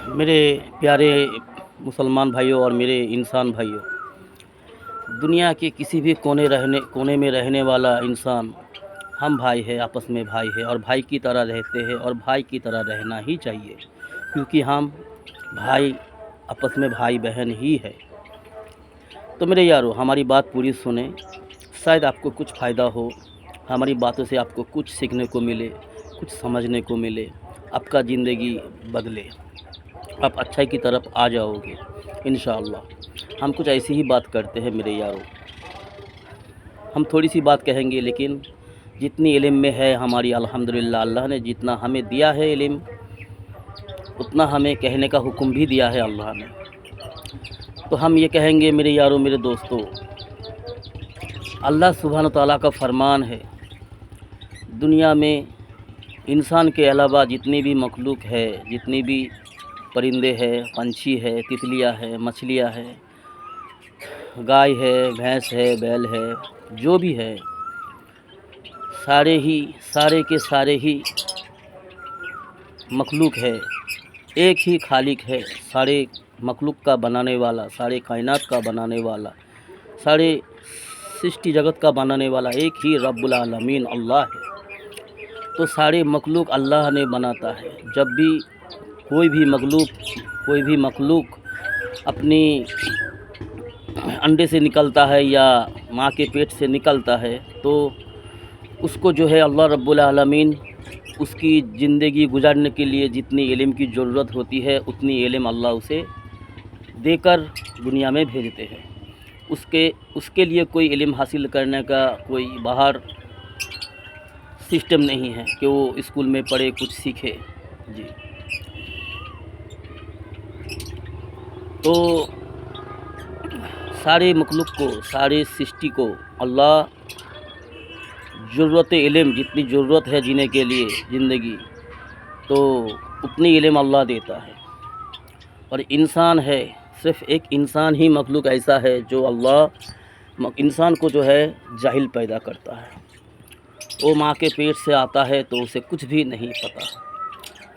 मेरे प्यारे मुसलमान भाइयों और मेरे इंसान भाइयों, दुनिया के किसी भी कोने में रहने वाला इंसान हम भाई है, आपस में भाई है और भाई की तरह रहते हैं और भाई की तरह रहना ही चाहिए, क्योंकि हम भाई आपस में भाई बहन ही है। तो मेरे यारों, हमारी बात पूरी सुने, शायद आपको कुछ फ़ायदा हो, हमारी बातों से आपको कुछ सीखने को मिले, कुछ समझने को मिले, आपका ज़िंदगी बदले, आप अच्छाई की तरफ आ जाओगे इंशाअल्लाह। हम कुछ ऐसी ही बात करते हैं मेरे यारों। हम थोड़ी सी बात कहेंगे, लेकिन जितनी इल्म में है हमारी, अल्हम्दुलिल्लाह अल्लाह ने जितना हमें दिया है इल्म, उतना हमें कहने का हुक्म भी दिया है अल्लाह ने। तो हम ये कहेंगे मेरे यारों, मेरे दोस्तों, अल्लाह सुब्हान तआला का फरमान है, दुनिया में इंसान के अलावा जितनी भी मखलूक है, जितनी भी परिंदे हैं, पंछी है, तितलियाँ है, मछलियाँ है, गाय है, भैंस है, बैल है, जो भी है, सारे के सारे ही मखलूक है। एक ही खालिक है, सारे मखलूक का बनाने वाला, सारे कायनात का बनाने वाला, सारे सृष्टि जगत का बनाने वाला एक ही रब्बुल आलमीन अल्लाह है। तो सारे मखलूक अल्लाह ने बनाता है। जब भी कोई भी मखलूक अपनी अंडे से निकलता है या माँ के पेट से निकलता है, तो उसको जो है अल्लाह रब्बुल आलमीन उसकी ज़िंदगी गुजारने के लिए जितनी इल्म की ज़रूरत होती है, उतनी इल्म अल्लाह उसे देकर दुनिया में भेजते हैं। उसके लिए कोई इल्म हासिल करने का कोई बाहर सिस्टम नहीं है कि वो स्कूल में पढ़े, कुछ सीखे। जी, तो सारे मखलूक को, सारे सृष्टि को अल्लाह ज़रूरत इल्म, जितनी ज़रूरत है जीने के लिए ज़िंदगी, तो उतनी इल्म अल्लाह देता है। और इंसान है, सिर्फ़ एक इंसान ही मखलूक ऐसा है जो अल्लाह इंसान को जो है जाहिल पैदा करता है। वो माँ के पेट से आता है तो उसे कुछ भी नहीं पता,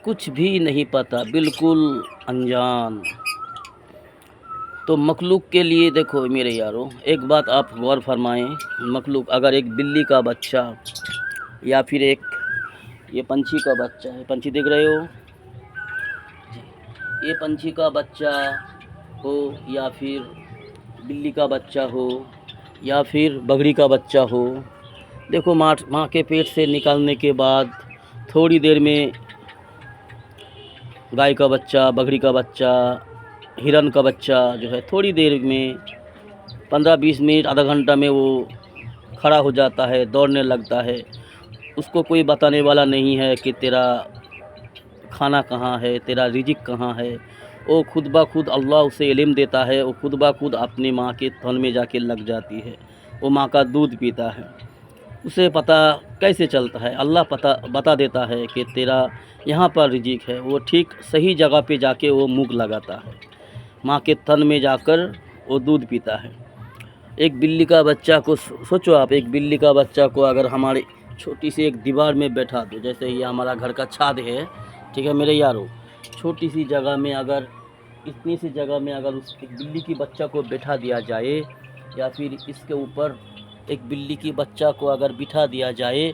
कुछ भी नहीं पता, बिल्कुल अनजान। तो मखलूक के लिए देखो मेरे यारों, एक बात आप गौर फरमाएं, मखलूक अगर एक बिल्ली का बच्चा या फिर एक ये पंछी का बच्चा है, पंछी देख रहे हो, ये पंछी का बच्चा हो या फिर बिल्ली का बच्चा हो या फिर बगड़ी का बच्चा हो, देखो माँ के पेट से निकलने के बाद थोड़ी देर में गाय का बच्चा, बकरी का बच्चा, हिरन का बच्चा जो है थोड़ी देर में 15-20 मिनट, आधा घंटा में वो खड़ा हो जाता है, दौड़ने लगता है। उसको कोई बताने वाला नहीं है कि तेरा खाना कहाँ है, तेरा रिज़िक कहाँ है। वो खुद ब खुद अल्लाह उसे इल्म देता है, वो खुद ब खुद अपनी माँ के थन में जाके लग जाती है, वो माँ का दूध पीता है। उसे पता कैसे चलता है, अल्लाह बता देता है कि तेरा यहाँ पर रिज़िक है। वो ठीक सही जगह पे जाके वो मुँह लगाता है, माँ के तन में जाकर वो दूध पीता है। एक बिल्ली का बच्चा को सोचो आप, एक बिल्ली का बच्चा को अगर हमारी छोटी सी एक दीवार में बैठा दो, जैसे ये हमारा घर का छाद है, ठीक है मेरे यारों, छोटी सी जगह में अगर, इतनी सी जगह में अगर उस एक बिल्ली की बच्चा को बैठा दिया जाए, या फिर इसके ऊपर एक बिल्ली की बच्चा को अगर बिठा दिया जाए,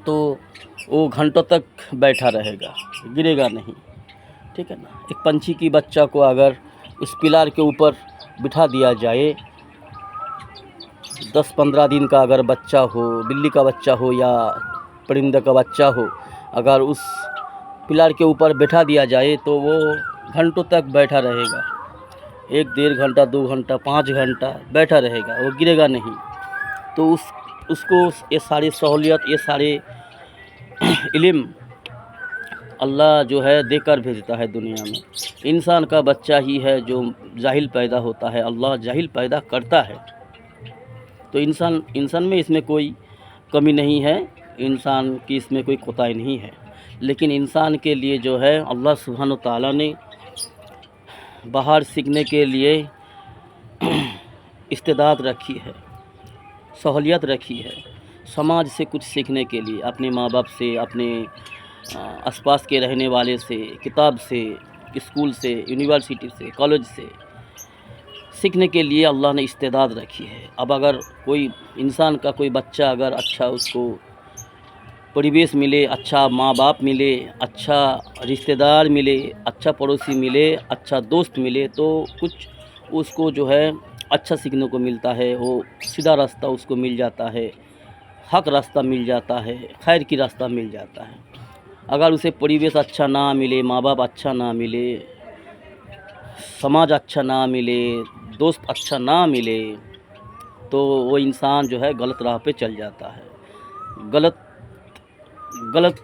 तो वो घंटों तक बैठा रहेगा, गिरेगा नहीं, ठीक है ना। एक पंछी की बच्चा को अगर उस पिलर के ऊपर बिठा दिया जाए, 10-15 दिन का अगर बच्चा हो, बिल्ली का बच्चा हो या परिंदे का बच्चा हो, अगर उस पिलर के ऊपर बैठा दिया जाए तो वो घंटों तक बैठा रहेगा, 1-1.5 घंटा, 2 घंटा, 5 घंटा बैठा रहेगा, वो गिरेगा नहीं। तो उसको ये सारी सहूलियत, ये सारे इल्म अल्लाह जो है देकर भेजता है दुनिया में। इंसान का बच्चा ही है जो जाहिल पैदा होता है, अल्लाह जाहिल पैदा करता है। तो इंसान में इसमें कोई कमी नहीं है, इंसान की इसमें कोई कोताही नहीं है। लेकिन इंसान के लिए जो है अल्लाह सुब्हान तआला ने बाहर सीखने के लिए इस्तेदाद रखी है, सहूलियत रखी है, समाज से कुछ सीखने के लिए, अपने माँ बाप से, अपने आसपास के रहने वाले से, किताब से, स्कूल से, यूनिवर्सिटी से, कॉलेज से सीखने के लिए अल्लाह ने इस्तेदाद रखी है। अब अगर कोई इंसान का कोई बच्चा अगर अच्छा उसको परिवेश मिले, अच्छा माँ बाप मिले, अच्छा रिश्तेदार मिले, अच्छा पड़ोसी मिले, अच्छा दोस्त मिले, तो कुछ उसको जो है अच्छा सीखने को मिलता है। वो सीधा रास्ता उसको मिल जाता है, हक रास्ता मिल जाता है, खैर की रास्ता मिल जाता है। अगर उसे परिवेश अच्छा ना मिले, माँ बाप अच्छा ना मिले, समाज अच्छा ना मिले, दोस्त अच्छा ना मिले, तो वो इंसान जो है गलत राह पे चल जाता है। गलत गलत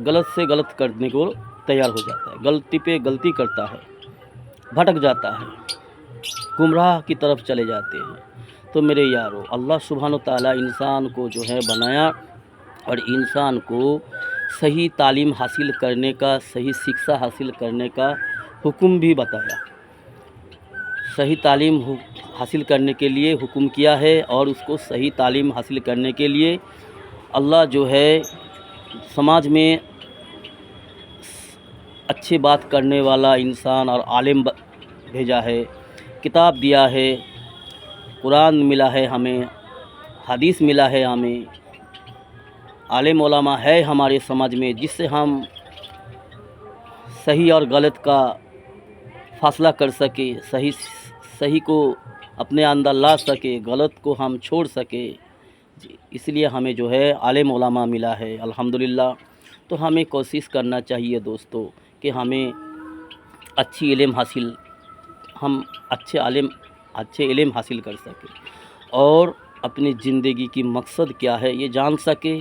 गलत से गलत करने को तैयार हो जाता है, गलती पे गलती करता है, भटक जाता है, गुमराह की तरफ चले जाते हैं। तो मेरे यारों, अल्लाह सुब्हानो ताला इंसान को जो है बनाया और इंसान को सही तालीम हासिल करने का, सही शिक्षा हासिल करने का हुक्म भी बताया। सही तालीम हासिल करने के लिए हुक्म किया है और उसको सही तालीम हासिल करने के लिए अल्लाह जो है समाज में अच्छी बात करने वाला इंसान और आलिम भेजा है, किताब दिया है, कुरान मिला है हमें, हदीस मिला है हमें, आलिम उलमा है हमारे समाज में, जिससे हम सही और गलत का फासला कर सके, सही को अपने अंदर ला सके, गलत को हम छोड़ सके। इसलिए हमें जो है आलिम उलमा मिला है अल्हम्दुलिल्लाह। तो हमें कोशिश करना चाहिए दोस्तों कि हमें अच्छी हम अच्छे इल्म हासिल कर सकें और अपनी ज़िंदगी की मकसद क्या है ये जान सके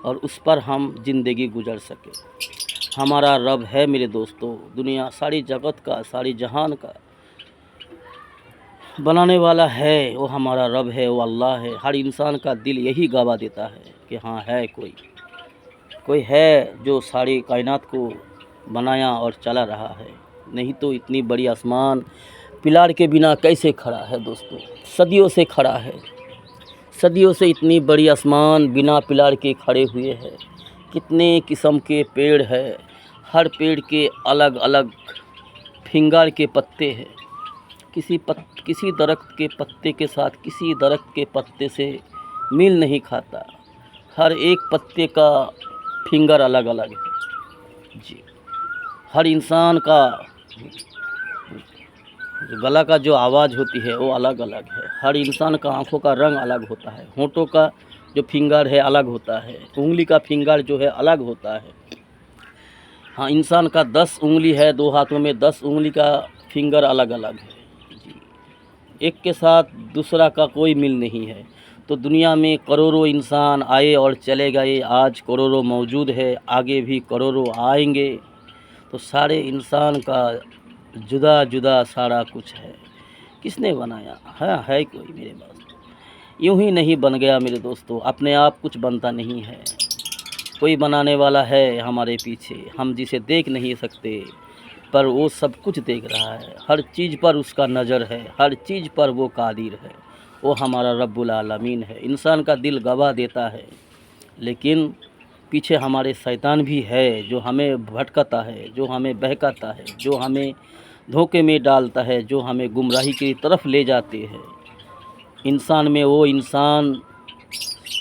और उस पर हम ज़िंदगी गुजर सकें। हमारा रब है मेरे दोस्तों, दुनिया सारी जगत का, सारी जहान का बनाने वाला है, वो हमारा रब है, वो अल्लाह है। हर इंसान का दिल यही गवाह देता है कि हाँ है कोई है जो सारी कायनात को बनाया और चला रहा है। नहीं तो इतनी बड़ी आसमान पिलार के बिना कैसे खड़ा है दोस्तों, सदियों से खड़ा है, सदियों से इतनी बड़ी आसमान बिना पिलार के खड़े हुए हैं। कितने किस्म के पेड़ है, हर पेड़ के अलग अलग फिंगर के पत्ते हैं। किसी दरख्त के पत्ते के साथ किसी दरख्त के पत्ते से मिल नहीं खाता, हर एक पत्ते का फिंगर अलग अलग है जी। हर इंसान का गला का जो आवाज़ होती है वो अलग अलग है। हर इंसान का आँखों का रंग अलग होता है, होंठों का जो फिंगर है अलग होता है, उंगली का फिंगर जो है अलग होता है। हाँ, इंसान का 10 उंगली है, 2 हाथों में 10 उंगली का फिंगर अलग अलग है जी। एक के साथ दूसरा का कोई मिल नहीं है। तो दुनिया में करोड़ों इंसान आए और चले गए, आज करोड़ों मौजूद है, आगे भी करोड़ों आएंगे। तो सारे इंसान का जुदा जुदा सारा कुछ है। किसने बनाया है कोई मेरे पास, यूं ही नहीं बन गया मेरे दोस्तों। अपने आप कुछ बनता नहीं है, कोई बनाने वाला है हमारे पीछे, हम जिसे देख नहीं सकते पर वो सब कुछ देख रहा है। हर चीज़ पर उसका नज़र है, हर चीज़ पर वो कादिर है, वो हमारा रब्बुल आलमीन है। इंसान का दिल गवाह देता है, लेकिन पीछे हमारे शैतान भी है जो हमें भटकाता है, जो हमें बहकाता है, जो हमें धोखे में डालता है, जो हमें गुमराही की तरफ ले जाते हैं। इंसान में वो इंसान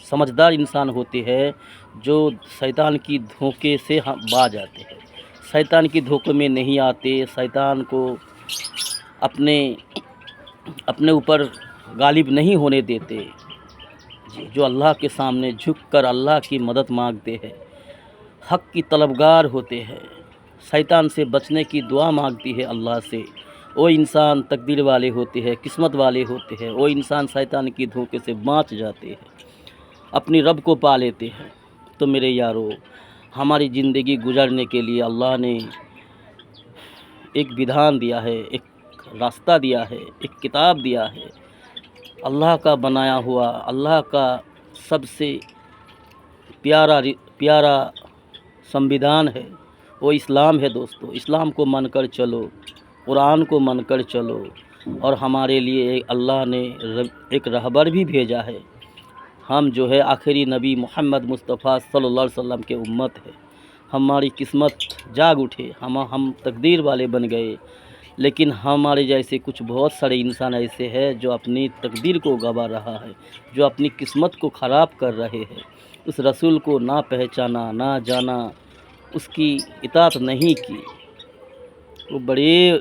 समझदार इंसान होते हैं जो शैतान की धोखे से हम बाज आते हैं, शैतान की धोखे में नहीं आते, शैतान को अपने ऊपर गालिब नहीं होने देते जी। जो अल्लाह के सामने झुककर अल्लाह की मदद मांगते हैं, हक़ की तलबगार होते हैं, शैतान से बचने की दुआ मांगती है अल्लाह से, वो इंसान तकदीर वाले होते हैं, किस्मत वाले होते हैं। वो इंसान शैतान की धोखे से बाँच जाते हैं, अपनी रब को पा लेते हैं। तो मेरे यारों, हमारी ज़िंदगी गुजरने के लिए अल्लाह ने एक विधान दिया है, एक रास्ता दिया है, एक किताब दिया है। अल्लाह का बनाया हुआ, अल्लाह का सबसे प्यारा संविधान है, वो इस्लाम है दोस्तों। इस्लाम को मानकर चलो, कुरान को मानकर चलो, और हमारे लिए अल्लाह ने एक रहबर भी भेजा है। हम जो है आखिरी नबी मोहम्मद मुस्तफ़ा सल्लल्लाहु अलैहि वसल्लम के उम्मत है। हमारी किस्मत जाग उठे, हम तकदीर वाले बन गए। लेकिन हमारे जैसे कुछ बहुत सारे इंसान ऐसे हैं जो अपनी तकदीर को गँवा रहा है, जो अपनी किस्मत को ख़राब कर रहे हैं। उस रसूल को ना पहचाना, ना जाना, उसकी इताअत नहीं की, वो बड़े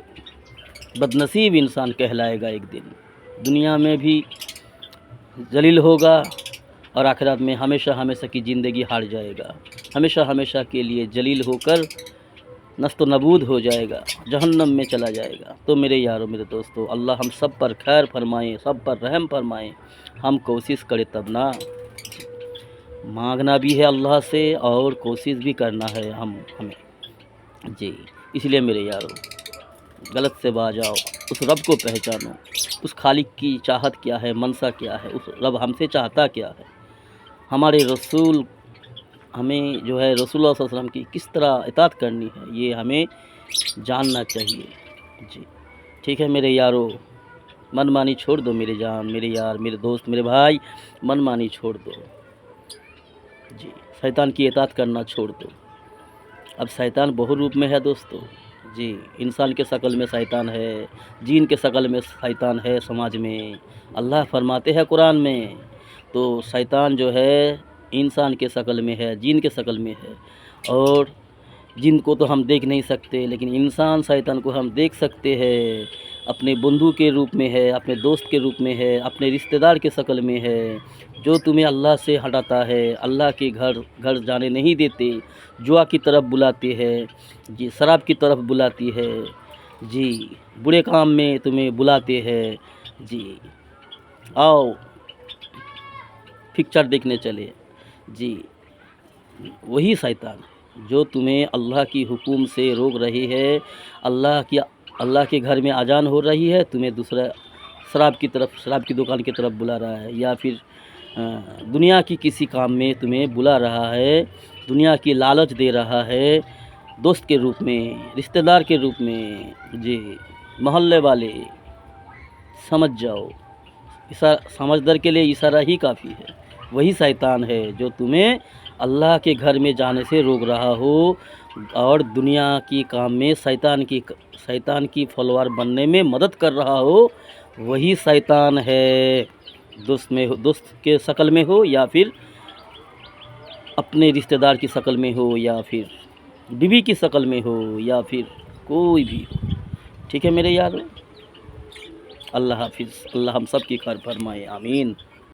बदनसीब इंसान कहलाएगा एक दिन। दुनिया में भी जलील होगा और आखिरत में हमेशा हमेशा की ज़िंदगी हार जाएगा। हमेशा हमेशा के लिए जलील होकर नस्त नबूद हो जाएगा, जहन्नम में चला जाएगा। तो मेरे यारों, मेरे दोस्तों, अल्लाह हम सब पर खैर फरमाए, सब पर रहम फरमाए। हम कोशिश करें तब ना, मांगना भी है अल्लाह से और कोशिश भी करना है हमें जी। इसलिए मेरे यारों, गलत से बाज आओ, उस रब को पहचानो, उस खालिक की चाहत क्या है, मनसा क्या है, उस रब हमसे चाहता क्या है। हमारे रसूल हमें जो है, रसूलुल्लाह सल्लल्लाहु अलैहि वसल्लम की किस तरह इताअत करनी है, ये हमें जानना चाहिए जी। ठीक है मेरे यारों, मनमानी छोड़ दो मेरे जान, मेरे यार, मेरे दोस्त, मेरे भाई, मनमानी छोड़ दो जी। शैतान की इताअत करना छोड़ दो। अब शैतान बहु रूप में है दोस्तों जी। इंसान के शक्ल में शैतान है, जीन के शक्ल में शैतान है समाज में। अल्लाह फरमाते हैं कुरान में, तो शैतान जो है इंसान के शक्ल में है, जीन के शक्ल में है। और जिन को तो हम देख नहीं सकते, लेकिन इंसान शैतान को हम देख सकते हैं। अपने बंधु के रूप में है, अपने दोस्त के रूप में है, अपने रिश्तेदार के शक्ल में है, जो तुम्हें अल्लाह से हटाता है, अल्लाह के घर जाने नहीं देते, जुआ की तरफ बुलाते हैं जी, शराब की तरफ बुलाती है जी, बुरे काम में तुम्हें बुलाते हैं जी। आओ पिक्चर देखने चले जी। वही शैतान जो तुम्हें अल्लाह की हुक्म से रोक रही है, अल्लाह के घर में अजान हो रही है, तुम्हें दूसरा शराब की तरफ, शराब की दुकान की तरफ बुला रहा है, या फिर दुनिया की किसी काम में तुम्हें बुला रहा है, दुनिया की लालच दे रहा है, दोस्त के रूप में, रिश्तेदार के रूप में जी, मोहल्ले वाले। समझ जाओ, समझदार के लिए इशारा ही काफ़ी है। वही शैतान है जो तुम्हें अल्लाह के घर में जाने से रोक रहा हो और दुनिया की काम में शैतान की फॉलोअर बनने में मदद कर रहा हो। वही शैतान है, दोस्त के शक्ल में हो, या फिर अपने रिश्तेदार की शक्ल में हो, या फिर बीवी की शक्ल में हो, या फिर कोई भी हो। ठीक है मेरे यार, अल्लाह हाफिज़। अल्लाह हम सब की खैर फरमाए, आमीन।